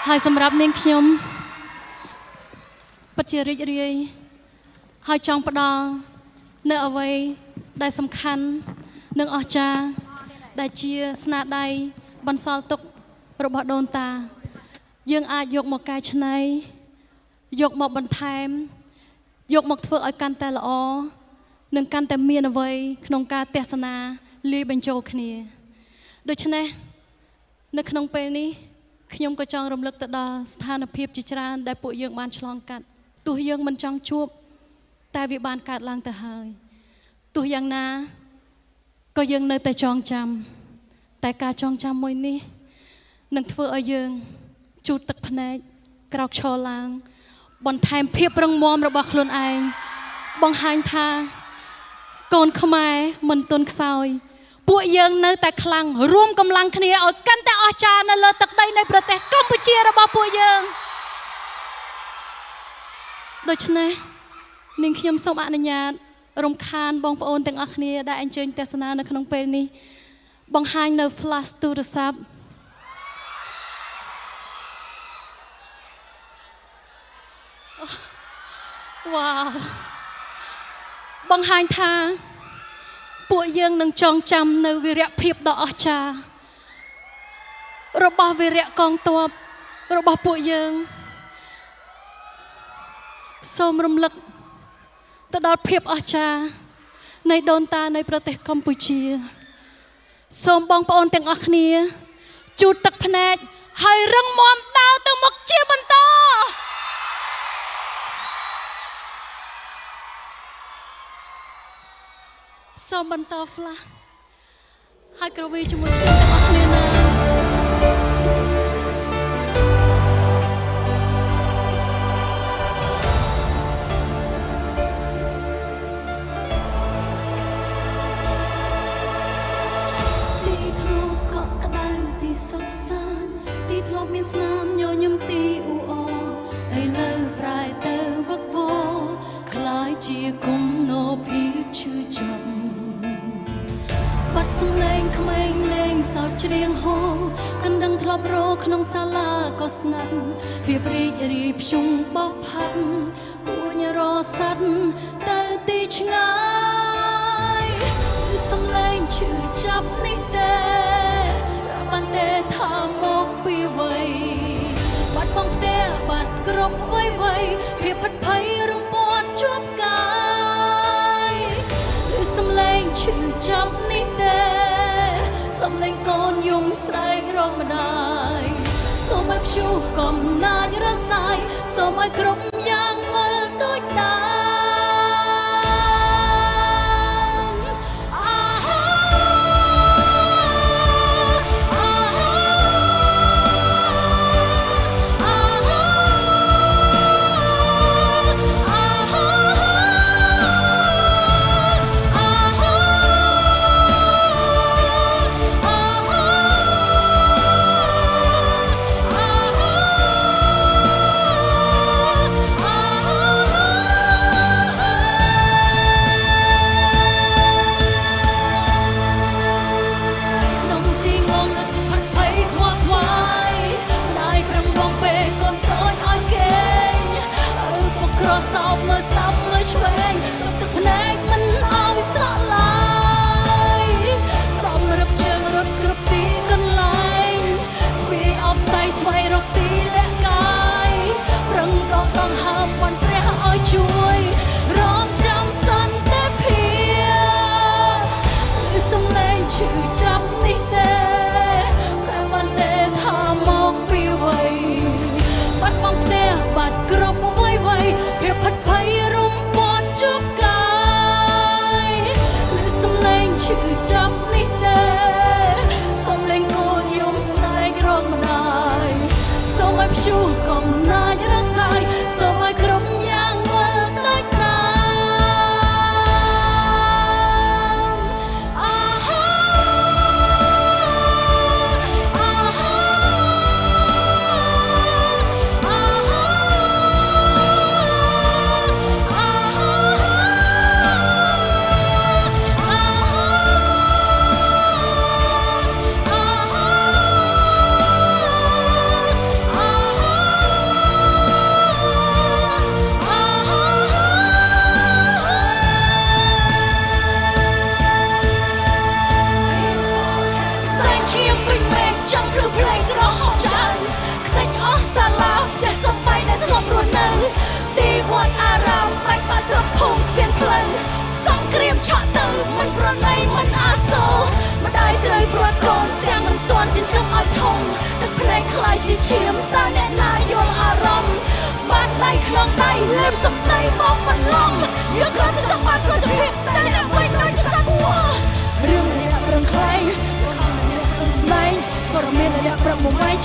ហើយសម្រាប់នាងខ្ញុំពិតជារីករាយហើយចង់ផ្ដល់នៅអ្វីដែលសំខាន់និងអស្ចារ្យដែលជាស្នាដៃបន្សល់ទុករបស់ដូនតាយើងអាចយកមកកែច្នៃយកមកបន្ថែមយកមកធ្វើឲ្យកាន់តែល្អនិងកាន់តែមានអ្វីក្នុងការទស្សនាលាយបញ្ចូលគ្នាដូច្នេះនៅក្នុងពេលនេះខ្ញុំក៏ចង់រំលឹកទៅដល់ស្ថានភាពជាច្រើនដែលពួកយើងបានឆ្លងកាត់ទោះយើងមិនចង់ជួបតែវាបានកើតឡើងទៅហើយទោះយ៉ាងណាក៏យើងនៅតែចងចាំតែការចងចាំមួយនេះនឹងធ្វើឲ្យយើងជូតទឹកភ្នែកក្រោកឈរឡើងបន្ថែមភាពរឹងមាំរបស់ខ្លួនឯងបង្ហាញថាកូនខ្មែរមិនទន់ខ្សោយពួកយើងនៅតែខ្លាំងរួមកម្លាំងគ្នាឲ្យកាន់តែអស្ចារ្យនៅលើទឹកដីនៃប្រទេសកម្ពុជារបស់ពួកយើងដូច្នេះនាងខ្ញុំសូមអនុញ្ញាតរំខានបងប្អូនទាំងអស់គ្នាដែលអញ្ជើញទស្សនានៅក្នុងពេលនេះបង្ហាញនៅ flash ទូរស័ព្ទវ៉ាវបង្ហាញថាពួកយើងនឹងចងចាំនៅវីរភាពដ៏អស្ចារ្យរបស់វីរៈកងទ័ពរបស់ពួកយើងសូមរំលឹកទៅដល់ភាពអស្ចារ្យនៃដូនតានៃប្រទេសកម្ពុជាសូមបងប្អូនទាំងអស់គ្នាជូតទឹកភ្នែកហើយរឹងមាំដើរទៅមុខជាបន្តសូមបន្ត flash ហើយក្រវីជាមួយខ្ញុំទាំងអស់គ្នាណាមានស្នាមញញឹមទីអ៊ូអឥឡូវប្រែទៅវឹកវរคล้ายជាគុំនោភាពឈឺចាប់បាត់សំឡេងក្មេងលេងសើចច្រៀងហូកណ្ដឹងធ្លាប់រក្នុងសាលាក៏ស្ងាត់វាព្រីករីភ្ជុំបោកផាត់គួញរស័តទៅទីឆ្ងាយសំឡេងឈឺចាប់នេះទេបានតែថាមកពីវ័យបាត់បង់ផ្ទះបាត់គ្រប់វ័យភាពផិតភ័យរំពាត់ជាប់កាយឬសំឡេងឈឺចាប់នេះទេសំឡេងកូនយំស្រែករកម្ដាយសូមឲ្យព្យុះកំណាចរសាយសូមឲ្យគ្រប់យ៉ាងវិលដូចដើម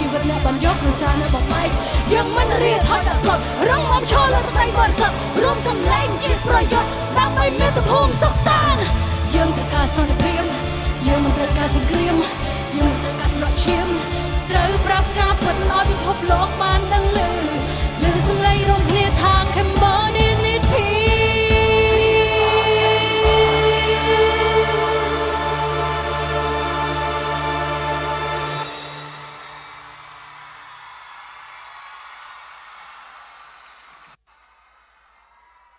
ជីវិតអ្នកបានយកគ្រួសារអ្នកបង